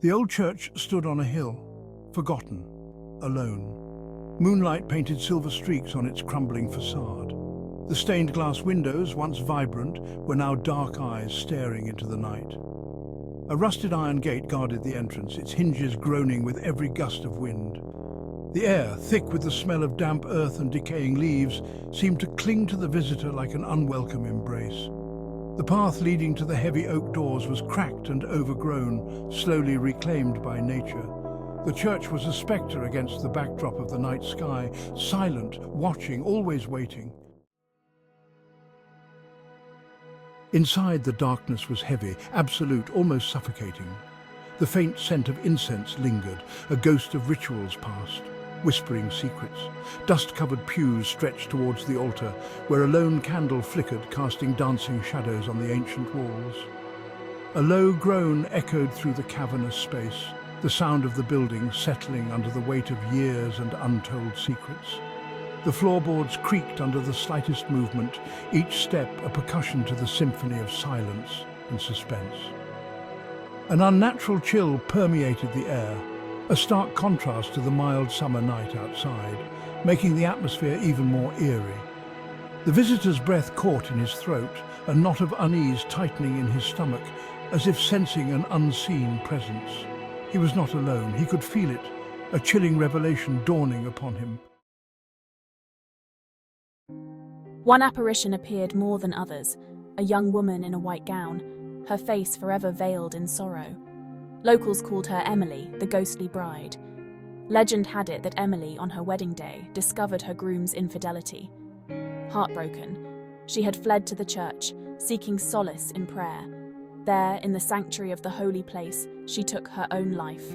The old church stood on a hill, forgotten, alone. Moonlight painted silver streaks on its crumbling facade. The stained glass windows, once vibrant, were now dark eyes staring into the night. A rusted iron gate guarded the entrance, its hinges groaning with every gust of wind. The air, thick with the smell of damp earth and decaying leaves, seemed to cling to the visitor like an unwelcome embrace. The path leading to the heavy oak doors was cracked and overgrown, slowly reclaimed by nature. The church was a spectre against the backdrop of the night sky, silent, watching, always waiting. Inside, the darkness was heavy, absolute, almost suffocating. The faint scent of incense lingered, a ghost of rituals passed, whispering secrets. Dust-covered pews stretched towards the altar, where a lone candle flickered, casting dancing shadows on the ancient walls. A low groan echoed through the cavernous space, the sound of the building settling under the weight of years and untold secrets. The floorboards creaked under the slightest movement, each step a percussion to the symphony of silence and suspense. An unnatural chill permeated the air, a stark contrast to the mild summer night outside, making the atmosphere even more eerie. The visitor's breath caught in his throat, a knot of unease tightening in his stomach, as if sensing an unseen presence. He was not alone, he could feel it, a chilling revelation dawning upon him. One apparition appeared more than others, a young woman in a white gown, her face forever veiled in sorrow. Locals called her Emily, the ghostly bride. Legend had it that Emily, on her wedding day, discovered her groom's infidelity. Heartbroken, she had fled to the church, seeking solace in prayer. There, in the sanctuary of the holy place, she took her own life.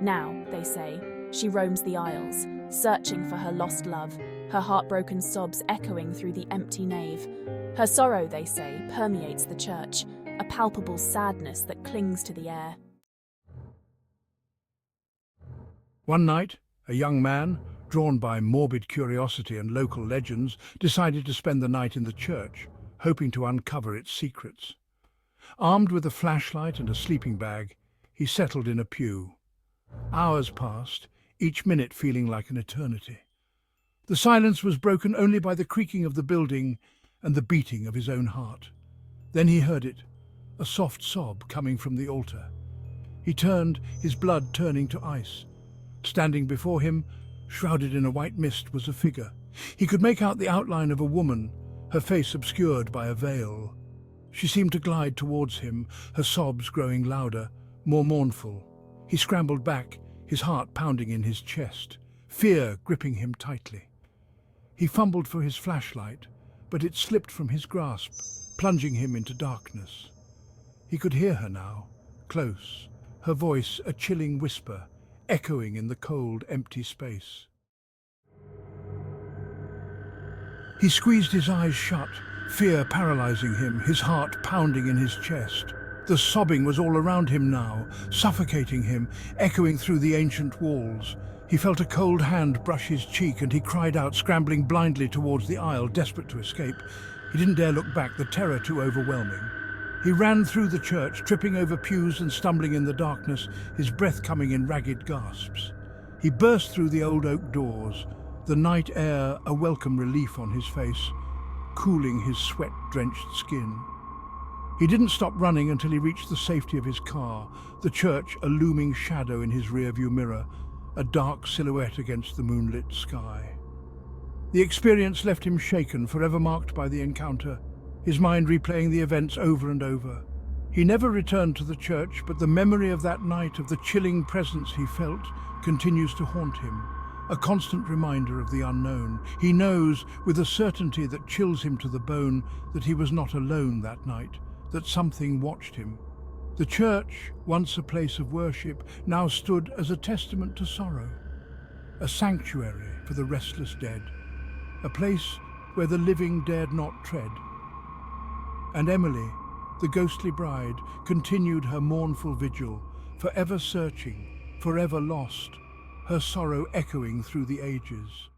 Now, they say, she roams the aisles, searching for her lost love, her heartbroken sobs echoing through the empty nave. Her sorrow, they say, permeates the church, a palpable sadness that clings to the air. One night, a young man, drawn by morbid curiosity and local legends, decided to spend the night in the church, hoping to uncover its secrets. Armed with a flashlight and a sleeping bag, he settled in a pew. Hours passed, each minute feeling like an eternity. The silence was broken only by the creaking of the building and the beating of his own heart. Then he heard it, a soft sob coming from the altar. He turned, his blood turning to ice. Standing before him, shrouded in a white mist, was a figure. He could make out the outline of a woman, her face obscured by a veil. She seemed to glide towards him, her sobs growing louder, more mournful. He scrambled back, his heart pounding in his chest, fear gripping him tightly. He fumbled for his flashlight, but it slipped from his grasp, plunging him into darkness. He could hear her now, close, her voice a chilling whisper, echoing in the cold, empty space. He squeezed his eyes shut, fear paralyzing him, his heart pounding in his chest. The sobbing was all around him now, suffocating him, echoing through the ancient walls. He felt a cold hand brush his cheek and he cried out, scrambling blindly towards the aisle, desperate to escape. He didn't dare look back, the terror too overwhelming. He ran through the church, tripping over pews and stumbling in the darkness, his breath coming in ragged gasps. He burst through the old oak doors, the night air a welcome relief on his face, cooling his sweat-drenched skin. He didn't stop running until he reached the safety of his car, the church a looming shadow in his rearview mirror, a dark silhouette against the moonlit sky. The experience left him shaken, forever marked by the encounter, his mind replaying the events over and over. He never returned to the church, but the memory of that night, of the chilling presence he felt, continues to haunt him, a constant reminder of the unknown. He knows, with a certainty that chills him to the bone, that he was not alone that night, that something watched him. The church, once a place of worship, now stood as a testament to sorrow, a sanctuary for the restless dead, a place where the living dared not tread. And Emily, the ghostly bride, continued her mournful vigil, forever searching, forever lost, her sorrow echoing through the ages.